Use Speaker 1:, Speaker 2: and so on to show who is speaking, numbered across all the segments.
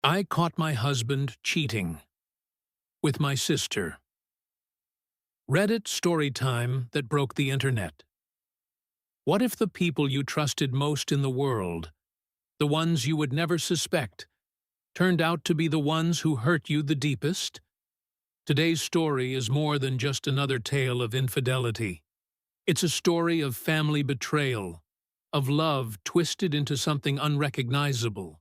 Speaker 1: I caught my husband cheating with my sister. Reddit story time that broke the internet. What if the people you trusted most in the world, the ones you would never suspect, turned out to be the ones who hurt you the deepest? Today's story is more than just another tale of infidelity. It's a story of family betrayal, of love twisted into something unrecognizable,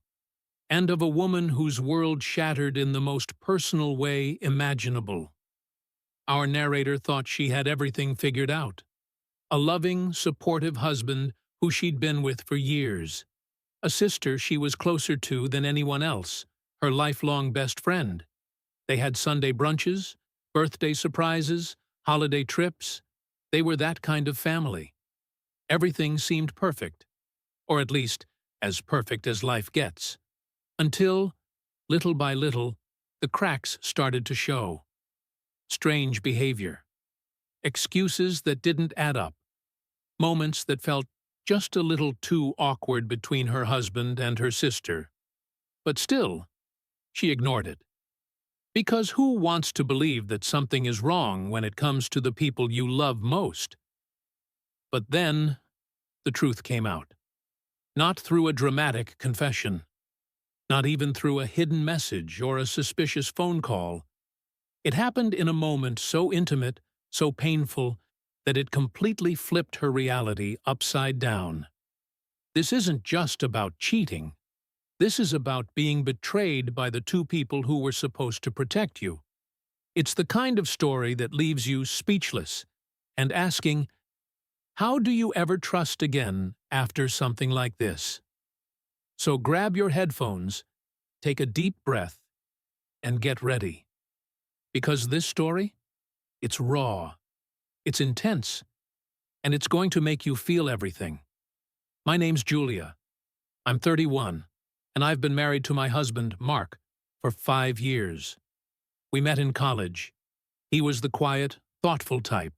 Speaker 1: and of a woman whose world shattered in the most personal way imaginable. Our narrator thought she had everything figured out. A loving, supportive husband who she'd been with for years. A sister she was closer to than anyone else, her lifelong best friend. They had Sunday brunches, birthday surprises, holiday trips. They were that kind of family. Everything seemed perfect, or at least as perfect as life gets. Until, little by little, the cracks started to show. Strange behavior. Excuses that didn't add up. Moments that felt just a little too awkward between her husband and her sister. But still, she ignored it. Because who wants to believe that something is wrong when it comes to the people you love most? But then, the truth came out. Not through a dramatic confession. Not even through a hidden message or a suspicious phone call. It happened in a moment so intimate, so painful, that it completely flipped her reality upside down. This isn't just about cheating. This is about being betrayed by the two people who were supposed to protect you. It's the kind of story that leaves you speechless and asking, how do you ever trust again after something like this? So grab your headphones, take a deep breath, and get ready. Because this story, it's raw, it's intense, and it's going to make you feel everything. My name's Julia. I'm 31, and I've been married to my husband, Mark, for 5 years. We met in college. He was the quiet, thoughtful type,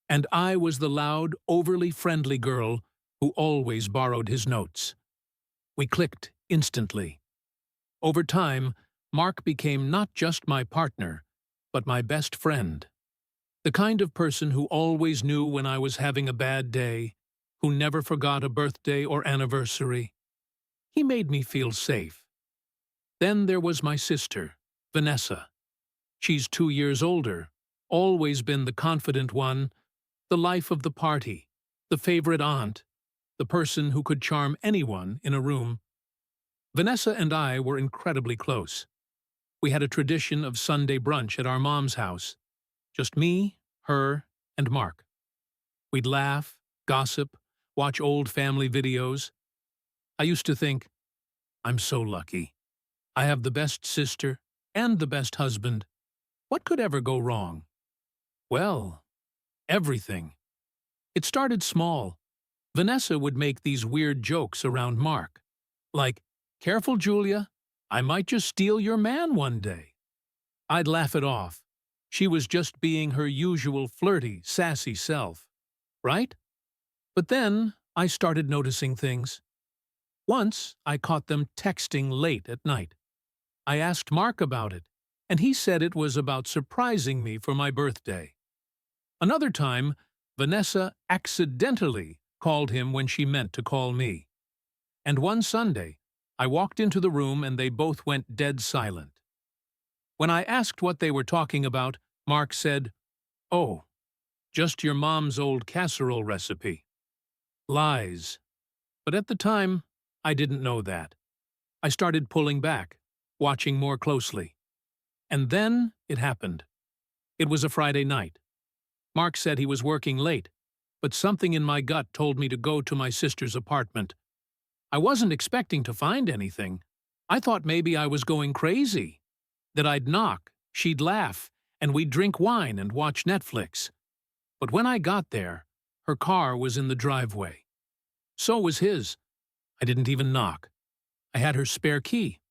Speaker 1: and I was the loud, overly friendly girl who always borrowed his notes. We clicked instantly. Over time, Mark became not just my partner, but my best friend. The kind of person who always knew when I was having a bad day, who never forgot a birthday or anniversary. He made me feel safe. Then there was my sister, Vanessa. She's 2 years older, always been the confident one, the life of the party, the favorite aunt, the person who could charm anyone in a room. Vanessa and I were incredibly close. We had a tradition of Sunday brunch at our mom's house. Just me, her, and Mark. We'd laugh, gossip, watch old family videos. I used to think, I'm so lucky. I have the best sister and the best husband. What could ever go wrong? Well, everything. It started small. Vanessa would make these weird jokes around Mark. Like, careful, Julia, I might just steal your man one day. I'd laugh it off. She was just being her usual flirty, sassy self, right? But then I started noticing things. Once I caught them texting late at night. I asked Mark about it, and he said it was about surprising me for my birthday. Another time, Vanessa accidentally called him when she meant to call me. And one Sunday, I walked into the room and they both went dead silent. When I asked what they were talking about, Mark said, "Oh, just your mom's old casserole recipe." Lies. But at the time, I didn't know that. I started pulling back, watching more closely. And then it happened. It was a Friday night. Mark said he was working late, but something in my gut told me to go to my sister's apartment. I wasn't expecting to find anything. I thought maybe I was going crazy. That I'd knock, she'd laugh, and we'd drink wine and watch Netflix. But when I got there, her car was in the driveway. So was his. I didn't even knock. I had her spare key.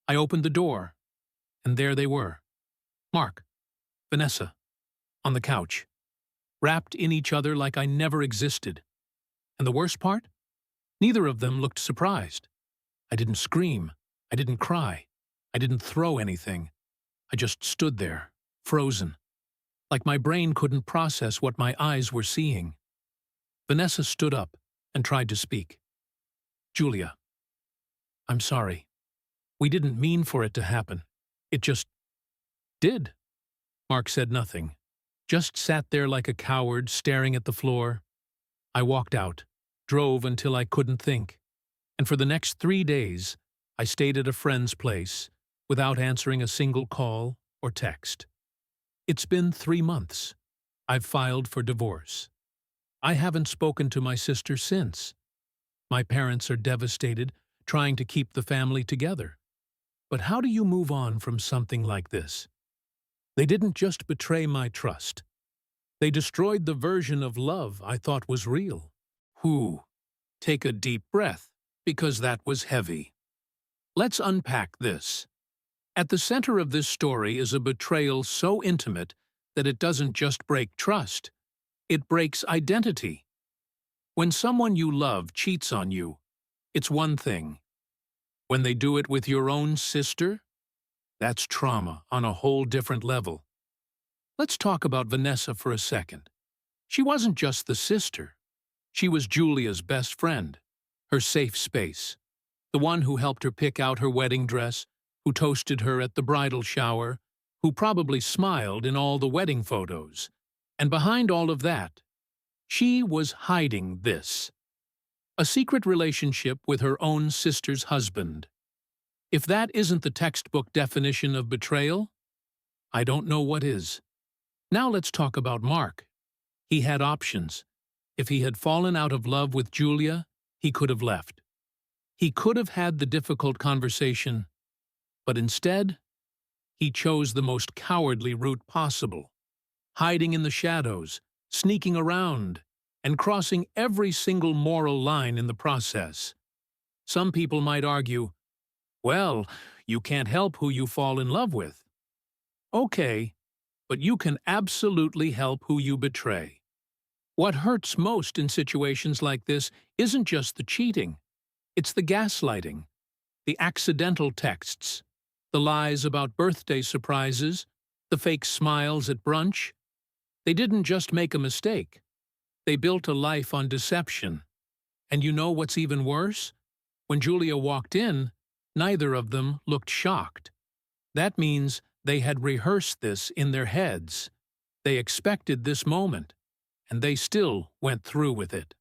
Speaker 1: I opened the door, and there they were. Mark, Vanessa, on the couch, wrapped in each other like I never existed. And the worst part? Neither of them looked surprised. I didn't scream. I didn't cry. I didn't throw anything. I just stood there, frozen, like my brain couldn't process what my eyes were seeing. Vanessa stood up and tried to speak. "Julia, I'm sorry. We didn't mean for it to happen. It just did." Mark said nothing, just sat there like a coward staring at the floor. I walked out, drove until I couldn't think, and for the next 3 days, I stayed at a friend's place without answering a single call or text. It's been 3 months. I've filed for divorce. I haven't spoken to my sister since. My parents are devastated, trying to keep the family together. But how do you move on from something like this? They didn't just betray my trust. They destroyed the version of love I thought was real. Whew. Take a deep breath, because that was heavy. Let's unpack this. At the center of this story is a betrayal so intimate that it doesn't just break trust, it breaks identity. When someone you love cheats on you, it's one thing. When they do it with your own sister, that's trauma on a whole different level. Let's talk about Vanessa for a second. She wasn't just the sister. She was Julia's best friend, her safe space, the one who helped her pick out her wedding dress, who toasted her at the bridal shower, who probably smiled in all the wedding photos. And behind all of that, she was hiding this. A secret relationship with her own sister's husband. If that isn't the textbook definition of betrayal, I don't know what is. Now let's talk about Mark. He had options. If he had fallen out of love with Julia, he could have left. He could have had the difficult conversation, but instead, he chose the most cowardly route possible, hiding in the shadows, sneaking around, and crossing every single moral line in the process. Some people might argue, well, you can't help who you fall in love with. Okay, but you can absolutely help who you betray. What hurts most in situations like this isn't just the cheating, it's the gaslighting, the accidental texts, the lies about birthday surprises, the fake smiles at brunch. They didn't just make a mistake. They built a life on deception. And you know what's even worse? When Julia walked in, neither of them looked shocked. That means they had rehearsed this in their heads. They expected this moment, and they still went through with it.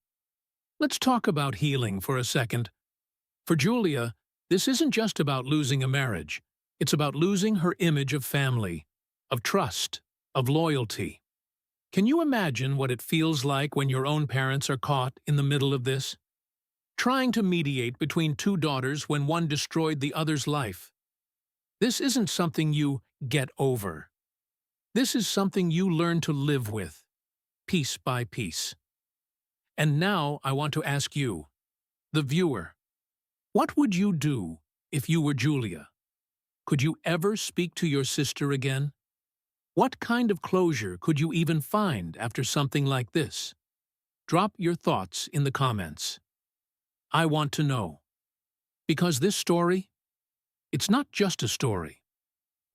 Speaker 1: Let's talk about healing for a second. For Julia, this isn't just about losing a marriage. It's about losing her image of family, of trust, of loyalty. Can you imagine what it feels like when your own parents are caught in the middle of this? Trying to mediate between two daughters when one destroyed the other's life. This isn't something you get over. This is something you learn to live with, piece by piece. And now I want to ask you, the viewer, what would you do if you were Julia? Could you ever speak to your sister again? What kind of closure could you even find after something like this? Drop your thoughts in the comments. I want to know. Because this story, it's not just a story.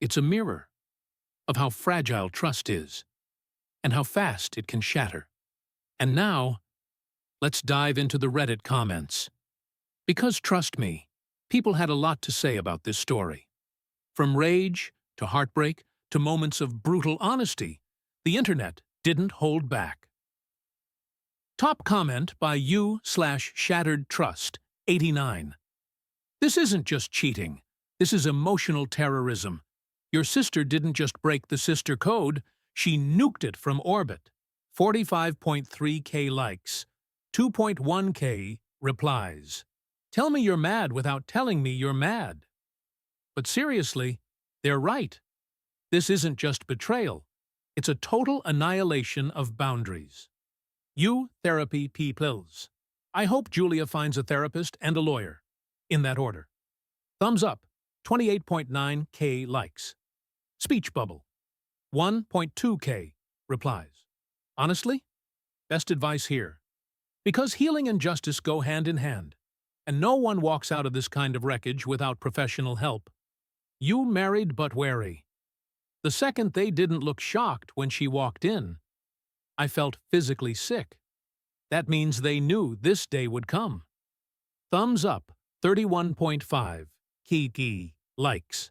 Speaker 1: It's a mirror of how fragile trust is and how fast it can shatter. And now, let's dive into the Reddit comments. Because trust me, people had a lot to say about this story. From rage to heartbreak to moments of brutal honesty, the internet didn't hold back. Top comment by u/shatteredtrust89. This isn't just cheating. This is emotional terrorism. Your sister didn't just break the sister code, she nuked it from orbit. 45.3K likes, 2.1K replies. Tell me you're mad without telling me you're mad. But seriously, they're right. This isn't just betrayal. It's a total annihilation of boundaries. You therapy peoples. I hope Julia finds a therapist and a lawyer. In that order. Thumbs up, 28.9K likes. Speech bubble, 1.2K replies. Honestly, best advice here. Because healing and justice go hand in hand, and no one walks out of this kind of wreckage without professional help. You married but wary. The second they didn't look shocked when she walked in, I felt physically sick. That means they knew this day would come. Thumbs up, 31.5, Kiki, likes.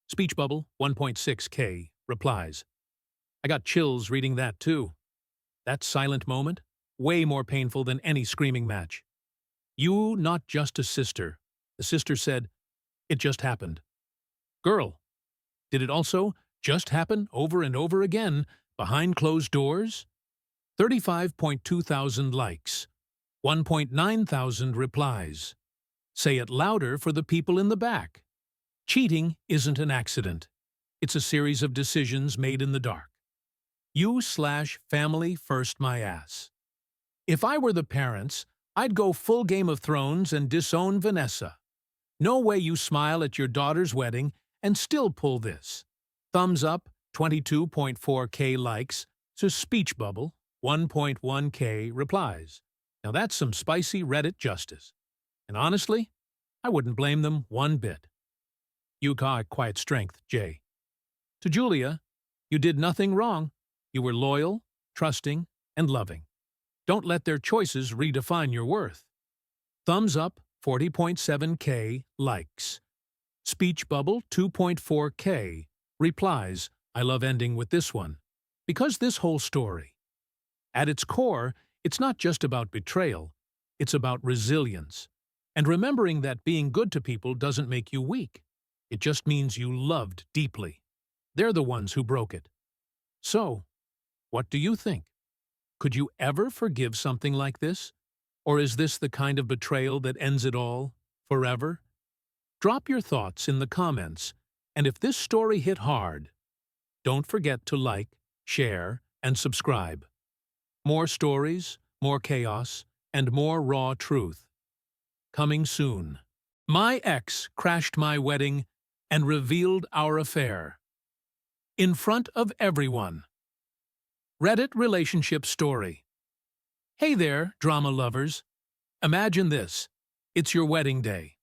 Speaker 1: Speech bubble, 1.6K, replies. I got chills reading that too. That silent moment, way more painful than any screaming match. You not just a sister. The sister said, it just happened. Girl, did it also just happen over and over again behind closed doors? 35.2 thousand likes. 1.9 thousand replies. Say it louder for the people in the back. Cheating isn't an accident. It's a series of decisions made in the dark. You/family first my ass. If I were the parents, I'd go full Game of Thrones and disown Vanessa. No way you smile at your daughter's wedding and still pull this. Thumbs up, 22.4K likes, to speech bubble, 1.1K replies. Now that's some spicy Reddit justice. And honestly, I wouldn't blame them one bit. You got quiet strength, Jay. To Julia, you did nothing wrong. You were loyal, trusting, and loving. Don't let their choices redefine your worth. Thumbs up, 40.7K likes. Speech bubble, 2.4K replies. I love ending with this one. Because this whole story, at its core, it's not just about betrayal, it's about resilience. And remembering that being good to people doesn't make you weak. It just means you loved deeply. They're the ones who broke it. So, what do you think? Could you ever forgive something like this? Or is this the kind of betrayal that ends it all, forever? Drop your thoughts in the comments, and if this story hit hard, don't forget to like, share, and subscribe. More stories, more chaos, and more raw truth. Coming soon. My ex crashed my wedding and revealed our affair. In front of everyone. Reddit relationship story. Hey there, drama lovers. Imagine this. It's your wedding day.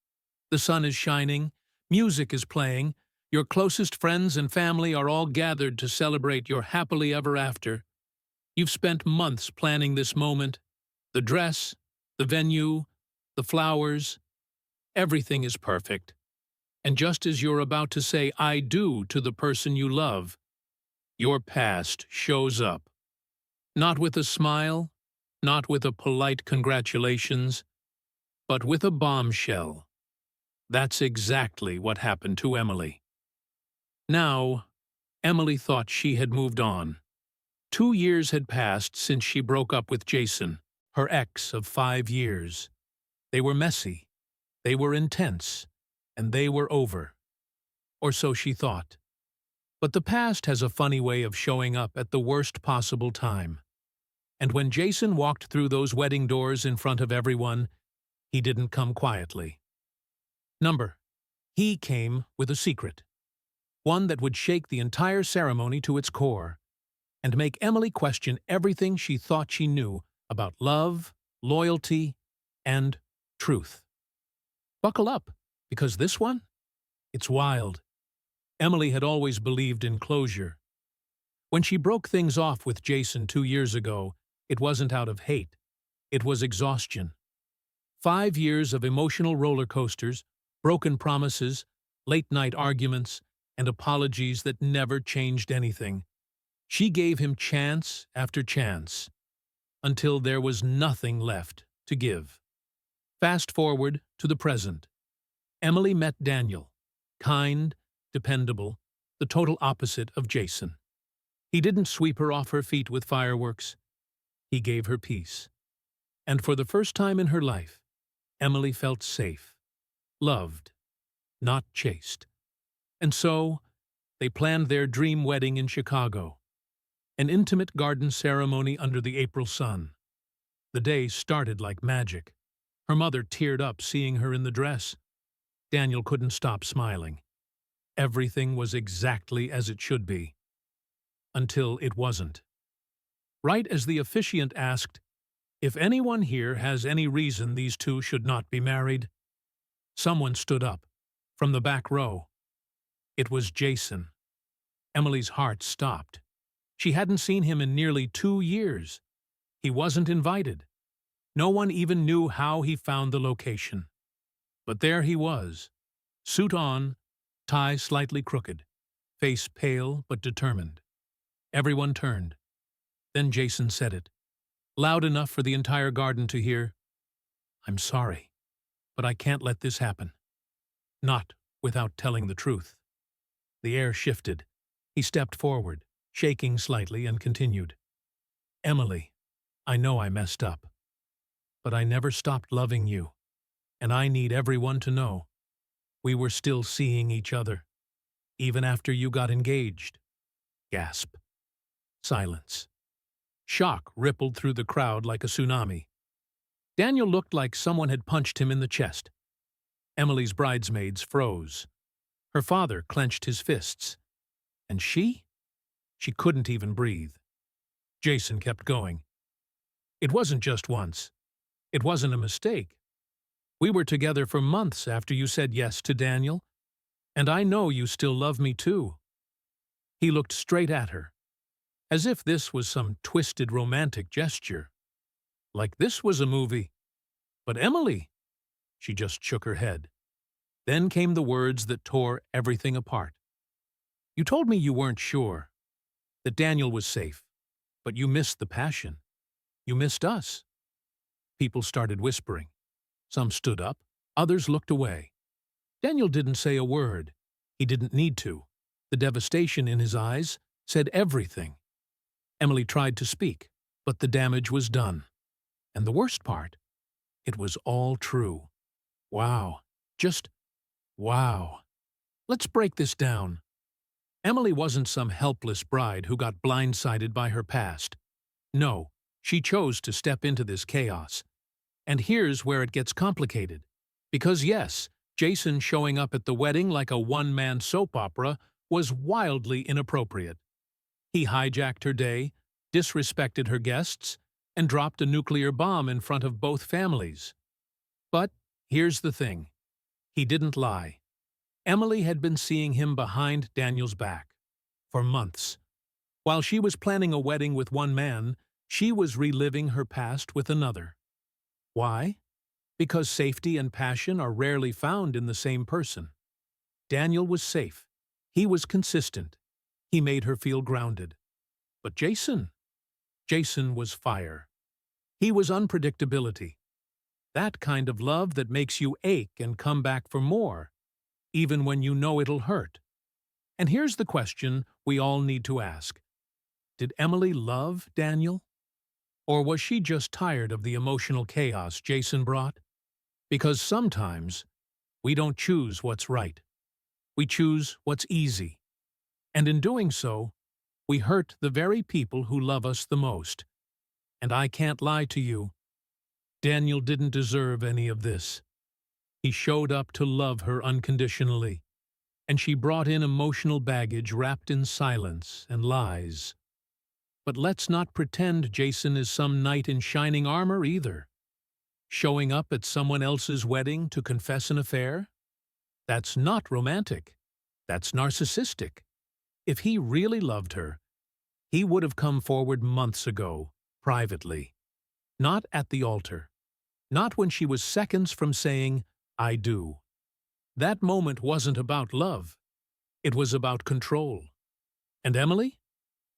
Speaker 1: The sun is shining, music is playing, your closest friends and family are all gathered to celebrate your happily ever after. You've spent months planning this moment. The dress, the venue, the flowers, everything is perfect. And just as you're about to say I do to the person you love, your past shows up. Not with a smile, not with a polite congratulations, but with a bombshell. That's exactly what happened to Emily. Now, Emily thought she had moved on. 2 years had passed since she broke up with Jason, her ex of 5 years. They were messy, they were intense, and they were over. Or so she thought. But the past has a funny way of showing up at the worst possible time. And when Jason walked through those wedding doors in front of everyone, he didn't come quietly. He came with a secret. One that would shake the entire ceremony to its core, and make Emily question everything she thought she knew about love, loyalty, and truth. Buckle up, because this one, it's wild. Emily had always believed in closure. When she broke things off with Jason 2 years ago, it wasn't out of hate. It was exhaustion. 5 years of emotional roller coasters, broken promises, late-night arguments, and apologies that never changed anything. She gave him chance after chance, until there was nothing left to give. Fast forward to the present. Emily met Daniel, kind, dependable, the total opposite of Jason. He didn't sweep her off her feet with fireworks. He gave her peace. And for the first time in her life, Emily felt safe, loved, not chased. And so, they planned their dream wedding in Chicago. An intimate garden ceremony under the April sun. The day started like magic. Her mother teared up seeing her in the dress. Daniel couldn't stop smiling. Everything was exactly as it should be. Until it wasn't. Right as the officiant asked, "If anyone here has any reason these two should not be married," someone stood up, from the back row. It was Jason. Emily's heart stopped. She hadn't seen him in nearly 2 years. He wasn't invited. No one even knew how he found the location. But there he was, suit on, tie slightly crooked, face pale but determined. Everyone turned. Then Jason said it, loud enough for the entire garden to hear, "I'm sorry, but I can't let this happen." Not without telling the truth. The air shifted. He stepped forward, shaking slightly, and continued. "Emily, I know I messed up. But I never stopped loving you, and I need everyone to know. We were still seeing each other, even after you got engaged." Gasp. Silence. Shock rippled through the crowd like a tsunami. Daniel looked like someone had punched him in the chest. Emily's bridesmaids froze. Her father clenched his fists. And she? She couldn't even breathe. Jason kept going. "It wasn't just once. It wasn't a mistake. We were together for months after you said yes to Daniel, and I know you still love me too." He looked straight at her, as if this was some twisted romantic gesture. Like this was a movie. "But Emily," she just shook her head. Then came the words that tore everything apart. "You told me you weren't sure, that Daniel was safe, but you missed the passion. You missed us." People started whispering. Some stood up, others looked away. Daniel didn't say a word. He didn't need to. The devastation in his eyes said everything. Emily tried to speak, but the damage was done. And the worst part, it was all true. Wow. Just wow. Let's break this down. Emily wasn't some helpless bride who got blindsided by her past. No, she chose to step into this chaos. And here's where it gets complicated. Because yes, Jason showing up at the wedding like a one-man soap opera was wildly inappropriate. He hijacked her day, disrespected her guests, and dropped a nuclear bomb in front of both families. But here's the thing. He didn't lie. Emily had been seeing him behind Daniel's back for months. While she was planning a wedding with one man, she was reliving her past with another. Why? Because safety and passion are rarely found in the same person. Daniel was safe. He was consistent. He made her feel grounded. But Jason was fire. He was unpredictability. That kind of love that makes you ache and come back for more, even when you know it'll hurt. And here's the question we all need to ask. Did Emily love Daniel? Or was she just tired of the emotional chaos Jason brought? Because sometimes we don't choose what's right. We choose what's easy. And in doing so, we hurt the very people who love us the most. And I can't lie to you, Daniel didn't deserve any of this. He showed up to love her unconditionally, and she brought in emotional baggage wrapped in silence and lies. But let's not pretend Jason is some knight in shining armor either. Showing up at someone else's wedding to confess an affair? That's not romantic. That's narcissistic. If he really loved her, he would have come forward months ago, privately. Not at the altar. Not when she was seconds from saying, "I do." That moment wasn't about love. It was about control. And Emily?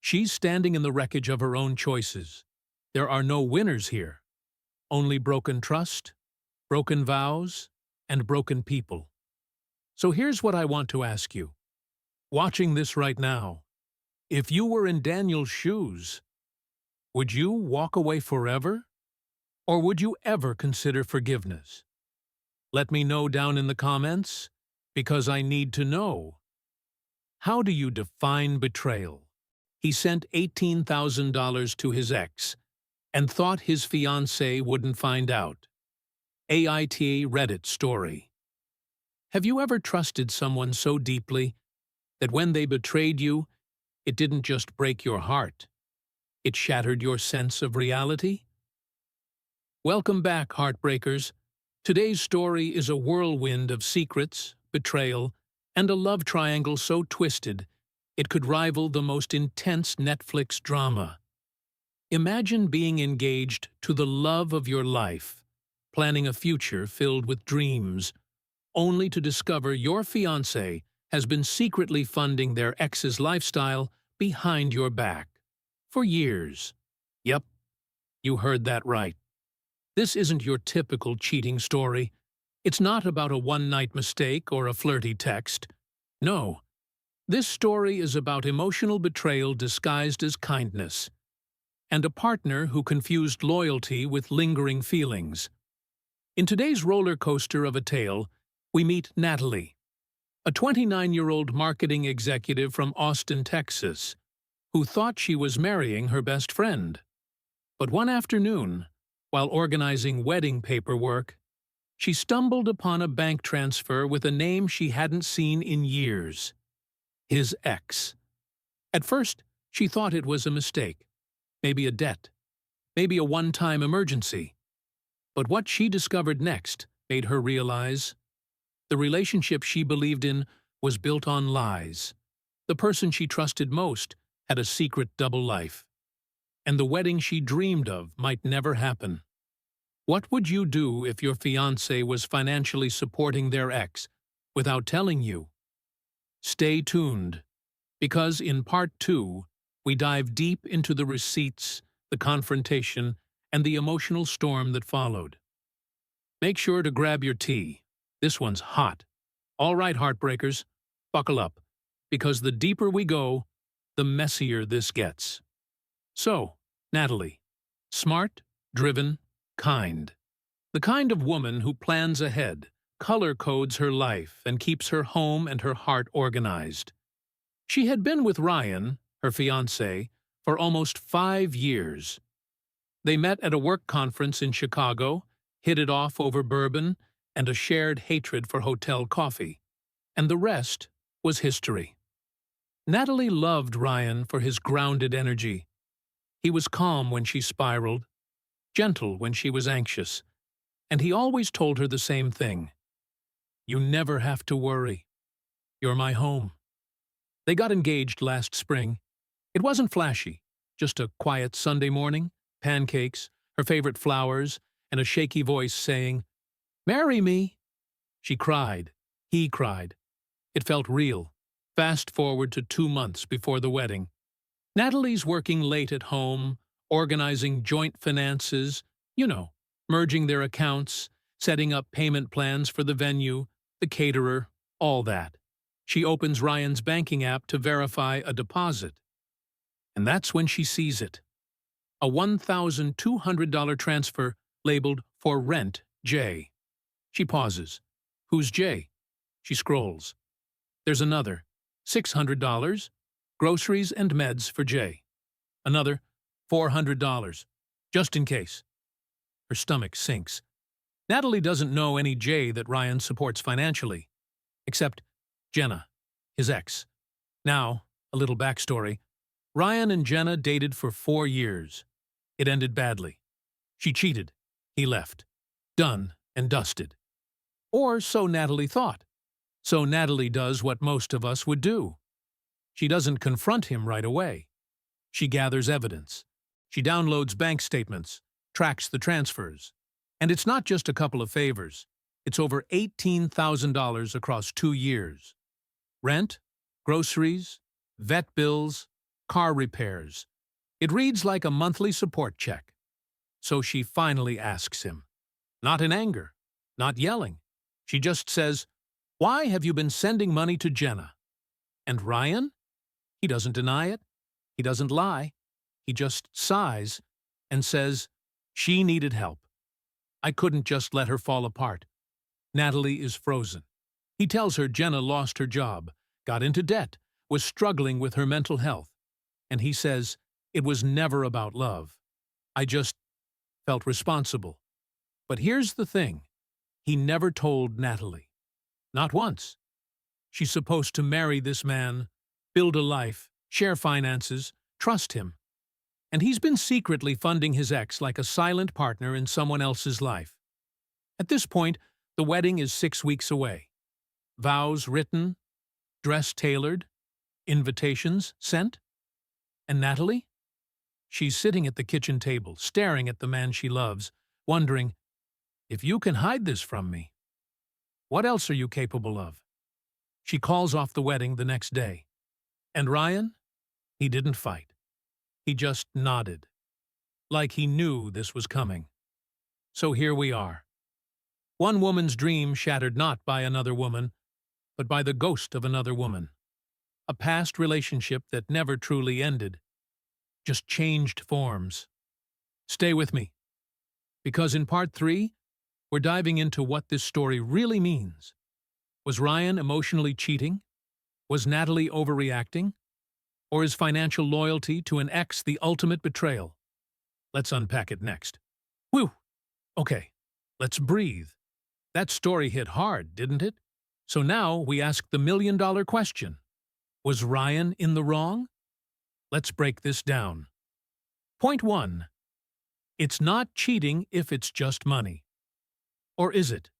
Speaker 1: She's standing in the wreckage of her own choices. There are no winners here. Only broken trust, broken vows, and broken people. So here's what I want to ask you. Watching this right now, if you were in Daniel's shoes, would you walk away forever? Or would you ever consider forgiveness? Let me know down in the comments, because I need to know. How do you define betrayal? He sent $18,000 to his ex and thought his fiancée wouldn't find out. Reddit story. Have you ever trusted someone so deeply that when they betrayed you, it didn't just break your heart, it shattered your sense of reality? Welcome back, Heartbreakers. Today's story is a whirlwind of secrets, betrayal, and a love triangle so twisted it could rival the most intense Netflix drama. Imagine being engaged to the love of your life, planning a future filled with dreams, only to discover your fiancé has been secretly funding their ex's lifestyle behind your back. For years. Yep, you heard that right. This isn't your typical cheating story. It's not about a one-night mistake or a flirty text. No, this story is about emotional betrayal disguised as kindness, and a partner who confused loyalty with lingering feelings. In today's roller coaster of a tale, we meet Natalie, a 29-year-old marketing executive from Austin, Texas, who thought she was marrying her best friend. But one afternoon, while organizing wedding paperwork, she stumbled upon a bank transfer with a name she hadn't seen in years: his ex. At first, she thought it was a mistake, maybe a debt, maybe a one-time emergency. But what she discovered next made her realize the relationship she believed in was built on lies. The person she trusted most had a secret double life, and the wedding she dreamed of might never happen. What would you do if your fiancé was financially supporting their ex without telling you? Stay tuned, because in Part 2, we dive deep into the receipts, the confrontation, and the emotional storm that followed. Make sure to grab your tea. This one's hot. All right, heartbreakers, buckle up, because the deeper we go, the messier this gets. So, Natalie, smart, driven, kind. The kind of woman who plans ahead, color codes her life, and keeps her home and her heart organized. She had been with Ryan, her fiancé, for almost 5 years. They met at a work conference in Chicago, hit it off over bourbon, and a shared hatred for hotel coffee. And the rest was history. Natalie loved Ryan for his grounded energy. He was calm when she spiraled, gentle when she was anxious, and he always told her the same thing: "You never have to worry. You're my home." They got engaged last spring. It wasn't flashy, just a quiet Sunday morning, pancakes, her favorite flowers, and a shaky voice saying, "Marry me." She cried. He cried. It felt real. Fast forward to 2 months before the wedding. Natalie's working late at home, organizing joint finances, merging their accounts, setting up payment plans for the venue, the caterer, all that. She opens Ryan's banking app to verify a deposit. And that's when she sees it. A $1,200 transfer labeled "For Rent, Jay." She pauses. Who's Jay? She scrolls. There's another. $600, groceries and meds for Jay. Another, $400, just in case. Her stomach sinks. Natalie doesn't know any Jay that Ryan supports financially, except Jenna, his ex. Now, a little backstory. Ryan and Jenna dated for 4 years. It ended badly. She cheated. He left. Done and dusted. Or so Natalie thought. So Natalie does what most of us would do. She doesn't confront him right away. She gathers evidence. She downloads bank statements, tracks the transfers. And it's not just a couple of favors. It's over $18,000 across 2 years. Rent, groceries, vet bills, car repairs. It reads like a monthly support check. So she finally asks him. Not in anger, not yelling. She just says, "Why have you been sending money to Jenna?" And Ryan? He doesn't deny it. He doesn't lie. He just sighs and says, "She needed help. I couldn't just let her fall apart." Natalie is frozen. He tells her Jenna lost her job, got into debt, was struggling with her mental health. And he says, "It was never about love. I just felt responsible." But here's the thing. He never told Natalie. Not once. She's supposed to marry this man, build a life, share finances, trust him. And he's been secretly funding his ex like a silent partner in someone else's life. At this point, the wedding is 6 weeks away. Vows written, Dress tailored? Invitations sent? And Natalie? She's sitting at the kitchen table, staring at the man she loves, wondering, if you can hide this from me, what else are you capable of? She calls off the wedding the next day. And Ryan? He didn't fight. He just nodded, like he knew this was coming. So here we are. One woman's dream shattered not by another woman, but by the ghost of another woman. A past relationship that never truly ended, just changed forms. Stay with me, because in part 3, we're diving into what this story really means. Was Ryan emotionally cheating? Was Natalie overreacting? Or is financial loyalty to an ex the ultimate betrayal? Let's unpack it next. Whew! Okay, let's breathe. That story hit hard, didn't it? So now we ask the million-dollar question. Was Ryan in the wrong? Let's break this down. Point 1. It's not cheating if it's just money. Or is it?